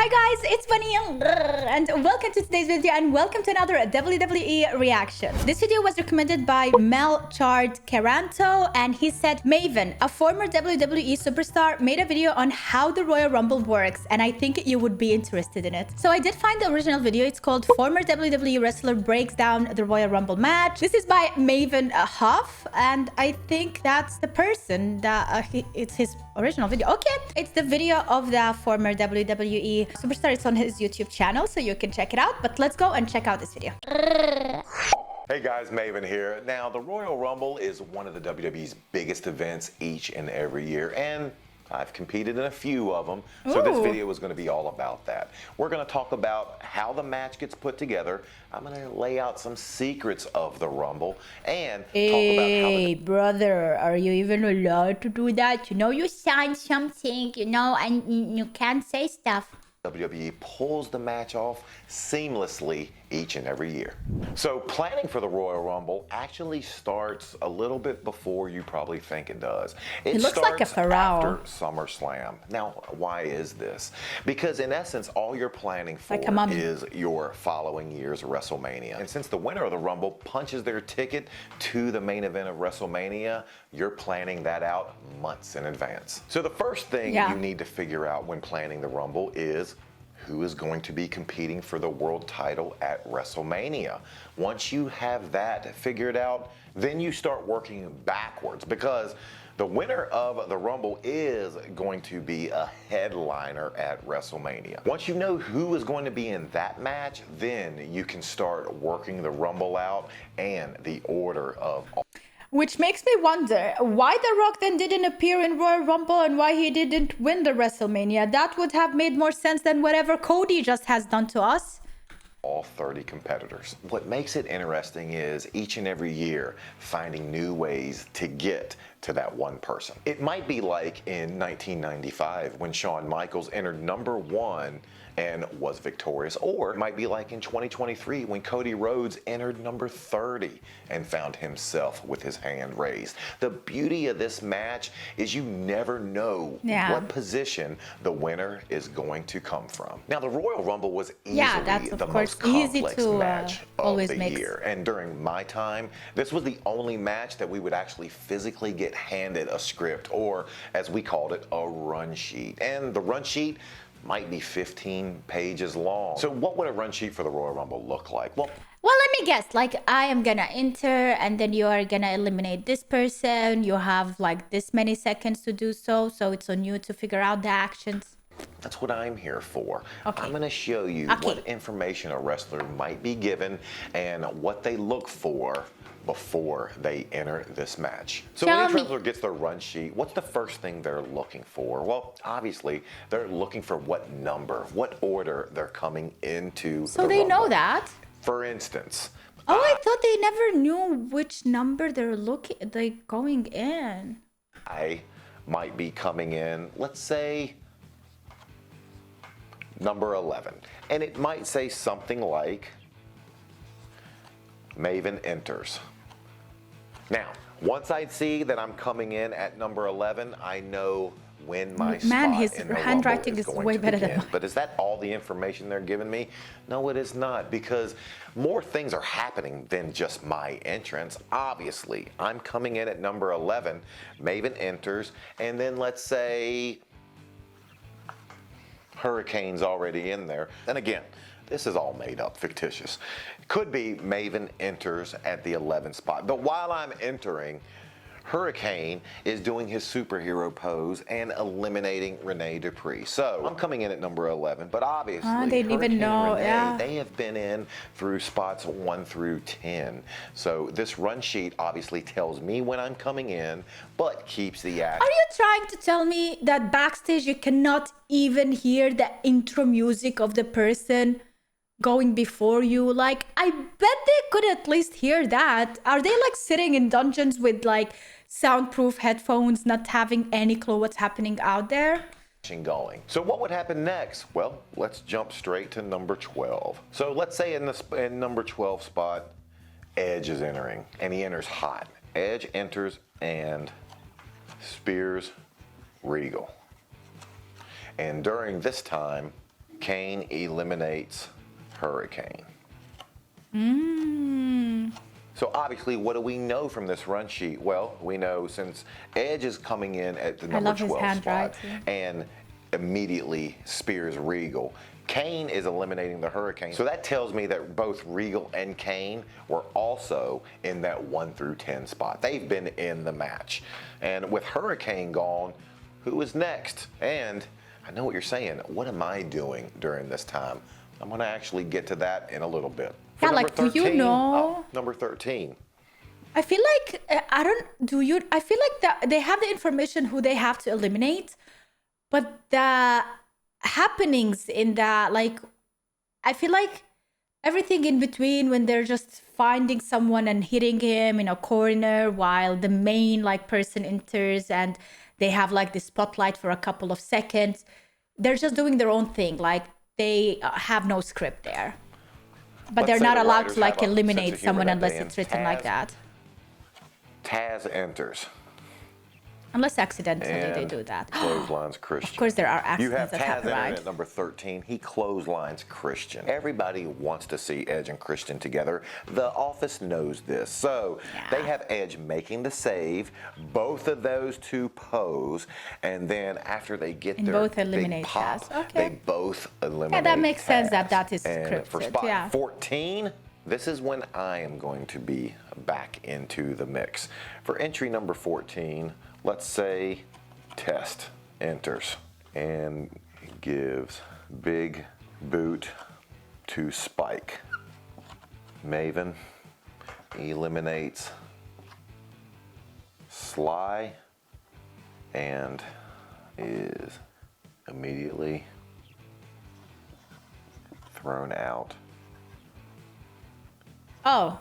Hi guys, it's Bunny and welcome to today's video and welcome to another WWE reaction. This video was recommended by Melchard Caranto and he said, Maven, a former WWE superstar, made a video on how the Royal Rumble works and I think you would be interested in it. So I did find the original video. It's called Former WWE Wrestler Breaks Down the Royal Rumble Match. This is by Maven Huff and I think that's the person that it's his original video. Okay, it's the video of the former WWE superstar. It's on his YouTube channel, so you can check it out. But let's go and check out this video. Hey guys, Maven here. Now, the Royal Rumble is one of the WWE's biggest events each and every year, and I've competed in a few of them, so this video is going to be all about that. We're going to talk about how the match gets put together. I'm going to lay out some secrets of the Rumble and talk about how Hey, brother, are you even allowed to do that? You know, you signed something, you know, and you can't say stuff. WWE pulls the match off seamlessly each and every year. So planning for the Royal Rumble actually starts a little bit before you probably think it does. It looks like a pharaoh. After SummerSlam. Now, why is this? Because in essence, all you're planning for is your following year's WrestleMania. And since the winner of the Rumble punches their ticket to the main event of WrestleMania, you're planning that out months in advance. So the first thing you need to figure out when planning the Rumble is who is going to be competing for the world title at WrestleMania. Once you have that figured out, then you start working backwards because the winner of the Rumble is going to be a headliner at WrestleMania. Once you know who is going to be in that match, then you can start working the Rumble out and the order of all. Which makes me wonder why The Rock then didn't appear in Royal Rumble and why he didn't win the WrestleMania. That would have made more sense than whatever Cody just has done to us. All 30 competitors. What makes it interesting is each and every year finding new ways to get to that one person. It might be like in 1995 when Shawn Michaels entered #1 and was victorious, or it might be like in 2023 when Cody Rhodes entered number 30 and found himself with his hand raised. The beauty of this match is you never know what position the winner is going to come from. Now, the Royal Rumble was easily the most complex match of the year, and during my time, this was the only match that we would actually physically get handed a script, or as we called it, a run sheet. And the run sheet might be 15 pages long. So what would a run sheet for the Royal Rumble look like? Well, let me guess. Like, I am gonna enter and then you are gonna eliminate this person. You have like this many seconds to do so. So it's on you to figure out the actions. That's what I'm here for. Okay. I'm going to show you what information a wrestler might be given and what they look for before they enter this match. So when each wrestler gets their run sheet, what's the first thing they're looking for? Well, obviously, they're looking for what number, what order they're coming into the Rumble. Know that? For instance. Oh, I thought they never knew which number they're going in. I might be coming in, let's say, number 11. And it might say something like, Maven enters. Now, once I see that I'm coming in at number 11, I know when my spot his in the handwriting Rumble is going way to better begin. than mine. But is that all the information they're giving me? No, it is not, because more things are happening than just my entrance. Obviously, I'm coming in at number 11, Maven enters, and then let's say Hurricane's already in there. And again, this is all made up, fictitious. Could be Maven enters at the 11th spot. But while I'm entering, Hurricane is doing his superhero pose and eliminating Rene Dupree. So I'm coming in at number 11, but obviously they didn't even know. They have been in through spots 1 through 10. So this run sheet obviously tells me when I'm coming in, but keeps the action. Are you trying to tell me that backstage you cannot even hear the intro music of the person going before you? Like, I bet they could at least hear that. Are they like sitting in dungeons with like soundproof headphones, not having any clue what's happening out there? Going. So what would happen next? Well, let's jump straight to number 12. So let's say in number 12 spot, Edge is entering, and he enters hot. Edge enters and spears Regal. And during this time, Kane eliminates Hurricane. So obviously, what do we know from this run sheet? Well, we know since Edge is coming in at the number 12 spot and immediately spears Regal, Kane is eliminating the Hurricane. So that tells me that both Regal and Kane were also in that 1 through 10 spot. They've been in the match. And with Hurricane gone, who is next? And I know what you're saying. What am I doing during this time? I'm going to actually get to that in a little bit. For yeah, like, 13, do you know? Number 13. I feel like, I feel like they have the information who they have to eliminate, but the happenings in that, like, I feel like everything in between when they're just finding someone and hitting him in a corner while the main, like, person enters and they have, like, the spotlight for a couple of seconds. They're just doing their own thing. Like, they have no script there. But they're not allowed to, like, eliminate someone unless it's written like that. Taz enters. Unless accidentally they do that. Clotheslines Christian. Of course there are accidents that happen, You have Taz right? at number 13. He clotheslines Christian. Everybody wants to see Edge and Christian together. The office knows this. So they have Edge making the save. Both of those two pose. And then after they get their big pop, they both eliminate Yeah, that makes sense that is and scripted. for spot 14, this is when I am going to be back into the mix. For entry number 14, let's say Test enters and gives big boot to Spike. Maven eliminates Sly and is immediately thrown out. Oh,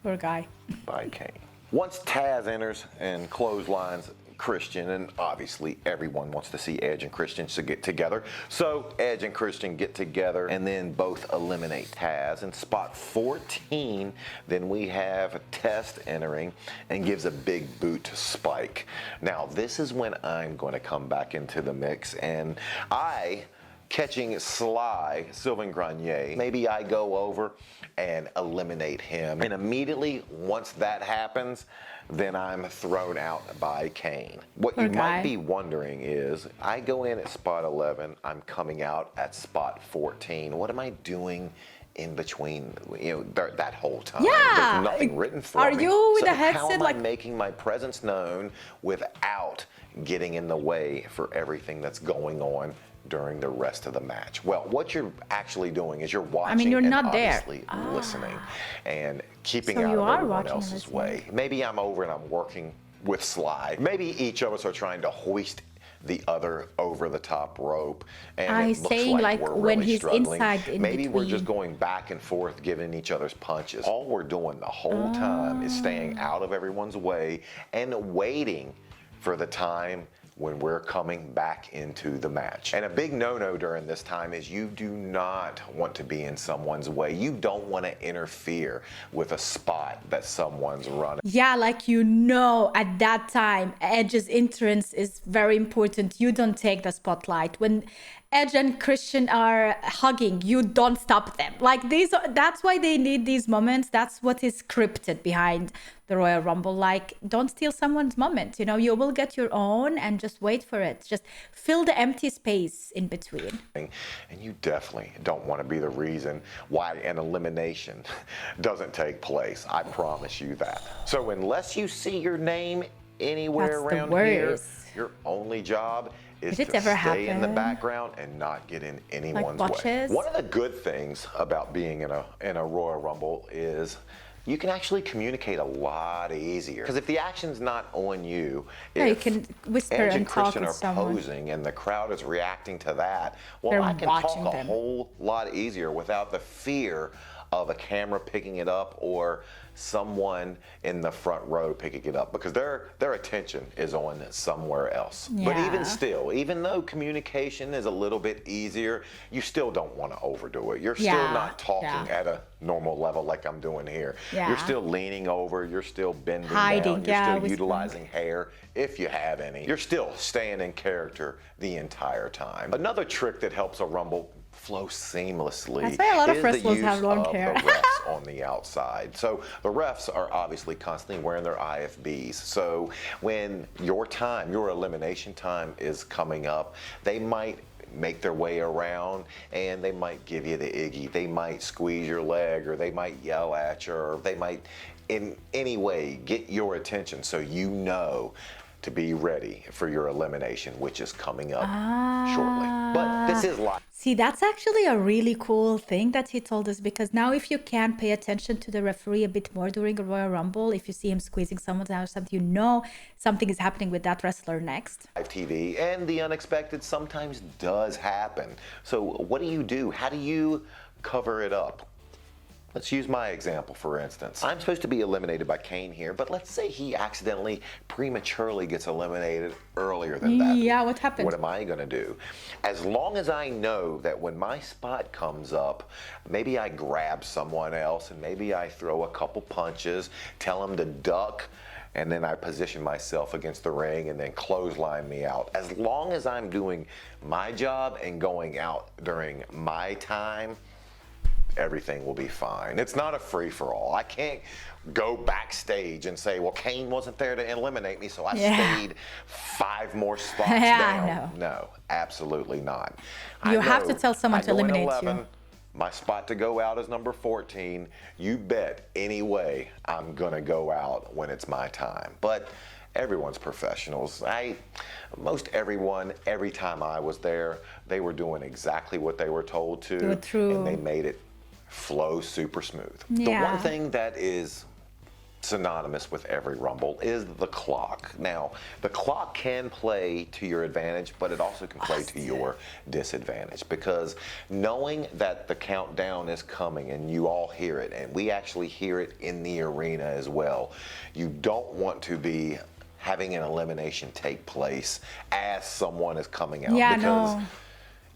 poor guy. By Kane. Once Taz enters and clotheslines Christian, and obviously everyone wants to see Edge and Christian to get together, so Edge and Christian get together and then both eliminate Taz. In spot 14, then we have Test entering and gives a big boot to Spike. Now this is when I'm going to come back into the mix, and catching Sly, Sylvain Grenier, maybe I go over and eliminate him. And immediately, once that happens, then I'm thrown out by Kane. What you might be wondering is, I go in at spot 11, I'm coming out at spot 14. What am I doing in between, that whole time? Yeah. There's nothing written for me. Are you with a headset? How am I making my presence known without getting in the way for everything that's going on during the rest of the match? Well, what you're actually doing is you're watching. I mean, you're and not obviously there. listening and keeping So out you of are everyone watching else's and way. Maybe I'm over and I'm working with Sly. Maybe each of us are trying to hoist the other over the top rope, and it looks like we're when really he's struggling. inside in Maybe between. we're just going back and forth, giving each other's punches. All we're doing the whole time is staying out of everyone's way and waiting for the time when we're coming back into the match. And a big no-no during this time is you do not want to be in someone's way. You don't want to interfere with a spot that someone's running. Yeah, like, at that time, Edge's entrance is very important. You don't take the spotlight. When Edge and Christian are hugging, you don't stop them. Like, that's why they need these moments. That's what is scripted behind the Royal Rumble. Like, don't steal someone's moment. You will get your own, and just wait for it. Just fill the empty space in between. And you definitely don't want to be the reason why an elimination doesn't take place. I promise you that. So unless you see your name anywhere around here, your only job is to stay in the background and not get in anyone's way. One of the good things about being in a Royal Rumble is you can actually communicate a lot easier. Because if the action's not on you, you can whisper Edge and talk Christian with are someone. posing and the crowd is reacting to that, well, They're I can watching talk a them. whole lot easier without the fear of a camera picking it up or someone in the front row picking it up, because their attention is on somewhere else. But even still, even though communication is a little bit easier, you still don't want to overdo it. You're still not talking at a normal level like I'm doing here. You're still leaning over, you're still bending down, you're still utilizing hair if you have any. You're still staying in character the entire time. Another trick that helps a Rumble flow seamlessly That's why a lot of is the wrestlers use have long of hair. the refs on the outside. So the refs are obviously constantly wearing their IFBs. So when your elimination time is coming up, they might make their way around and they might give you the Iggy. They might squeeze your leg, or they might yell at you, or they might in any way get your attention so you know to be ready for your elimination, which is coming up shortly. But this is live. See, that's actually a really cool thing that he told us, because now if you can pay attention to the referee a bit more during a Royal Rumble, if you see him squeezing someone down or something, you know something is happening with that wrestler next. Live TV, and the unexpected sometimes does happen. So what do? How do you cover it up? Let's use my example, for instance. I'm supposed to be eliminated by Kane here, but let's say he accidentally, prematurely gets eliminated earlier than that. Yeah, what happened? What am I gonna do? As long as I know that when my spot comes up, maybe I grab someone else and maybe I throw a couple punches, tell them to duck, and then I position myself against the ring and then clothesline me out. As long as I'm doing my job and going out during my time, everything will be fine. It's not a free-for-all. I can't go backstage and say, well, Kane wasn't there to eliminate me, so I stayed 5 more spots down. No, absolutely not. You have to tell someone to eliminate 11, you. My spot to go out is number 14. You bet anyway I'm gonna go out when it's my time. But everyone's professionals. Most everyone, every time I was there, they were doing exactly what they were told to, and they made it flow super smooth. Yeah. The one thing that is synonymous with every Rumble is the clock. Now, the clock can play to your advantage, but it also can play to your disadvantage, because knowing that the countdown is coming and you all hear it, and we actually hear it in the arena as well, you don't want to be having an elimination take place as someone is coming out, because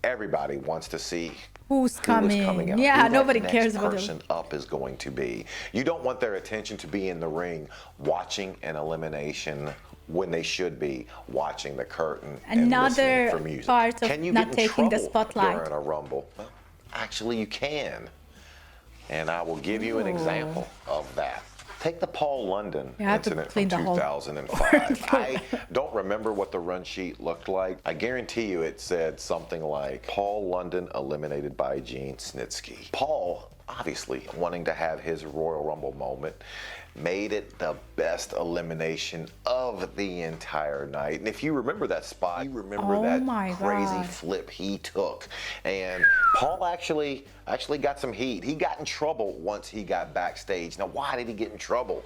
everybody wants to see who's coming out. Yeah, nobody cares about the person up is going to be. You don't want their attention to be in the ring watching an elimination when they should be watching the curtain and listening for music. Part of can you not get in taking the trouble spotlight during a Rumble? Well, actually you can. And I will give you an example of that. Take the Paul London incident from 2005. I don't remember what the run sheet looked like. I guarantee you it said something like, Paul London eliminated by Gene Snitsky. Paul, obviously wanting to have his Royal Rumble moment, made it the best elimination of the entire night. And if you remember that spot, you remember that crazy flip he took. And Paul actually got some heat. He got in trouble once he got backstage. Now, why did he get in trouble?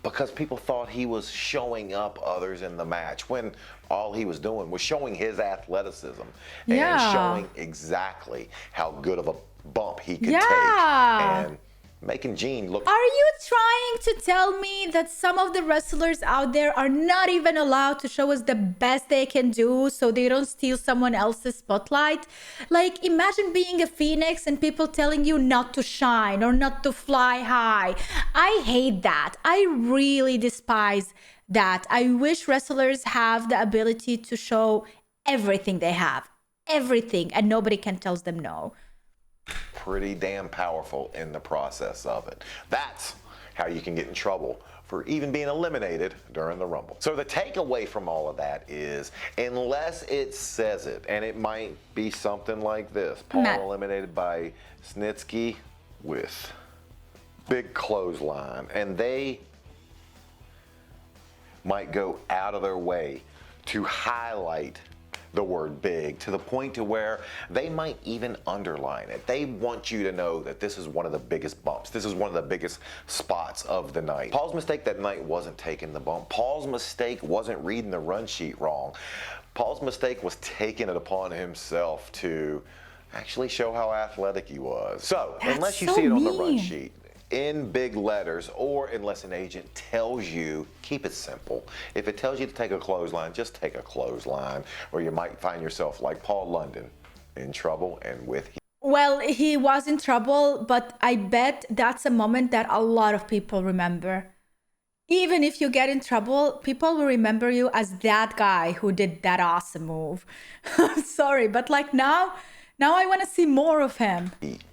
Because people thought he was showing up others in the match, when all he was doing was showing his athleticism and showing exactly how good of a bump he could take, and making Gene look. Are you trying to tell me that some of the wrestlers out there are not even allowed to show us the best they can do so they don't steal someone else's spotlight? Like, imagine being a phoenix and people telling you not to shine or not to fly high. I hate that. I really despise that. I wish wrestlers have the ability to show everything they have, everything, and nobody can tell them no. Pretty damn powerful in the process of it. That's how you can get in trouble for even being eliminated during the Rumble. So the takeaway from all of that is, unless it says it, and it might be something like this: Paul eliminated by Snitsky with big clothesline, and they might go out of their way to highlight the word big to the point to where they might even underline it. They want you to know that this is one of the biggest bumps. This is one of the biggest spots of the night. Paul's mistake that night wasn't taking the bump. Paul's mistake wasn't reading the run sheet wrong. Paul's mistake was taking it upon himself to actually show how athletic he was. So, unless you see it on the run sheet in big letters, or unless an agent tells you, keep it simple. If it tells you to take a clothesline, just take a clothesline, or you might find yourself like Paul London, in trouble and with. Well, he was in trouble, but I bet that's a moment that a lot of people remember. Even if you get in trouble, people will remember you as that guy who did that awesome move. Sorry, but like now, Now I want to see more of him.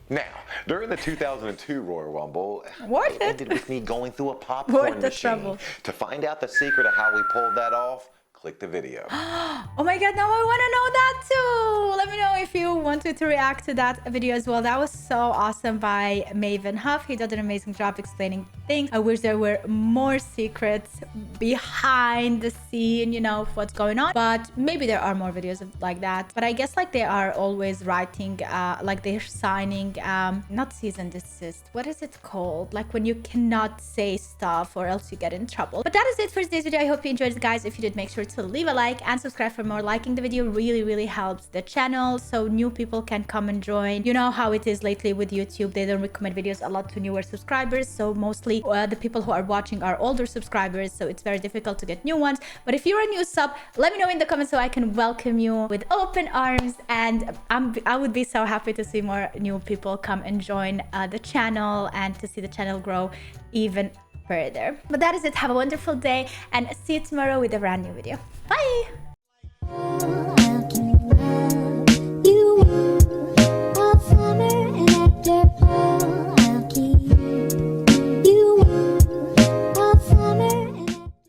Now, during the 2002 Royal Rumble, Worth it it. ended with me going through a popcorn Worth the machine. trouble. To find out the secret of how we pulled that off, click the video. Oh my god, now I want to know that too. Let me know if you wanted to react to that video as well. That was so awesome by Maven Huff. He did an amazing job explaining things. I wish there were more secrets behind the scene, you know, of what's going on. But maybe there are more videos like that. But I guess like they are always writing, like they're signing, not cease and desist. What is it called? Like when you cannot say stuff or else you get in trouble. But that is it for today's video. I hope you enjoyed it, guys. If you did, make sure to leave a like and subscribe for more. Liking the video really helps the channel so new people can come and join. You know how it is lately with YouTube. They don't recommend videos a lot to newer subscribers, so mostly the people who are watching are older subscribers, so it's very difficult to get new ones. But if you're a new sub, let me know in the comments so I can welcome you with open arms, and I would be so happy to see more new people come and join the channel and to see the channel grow even further. But that is it. Have a wonderful day and see you tomorrow with a brand new video. Bye.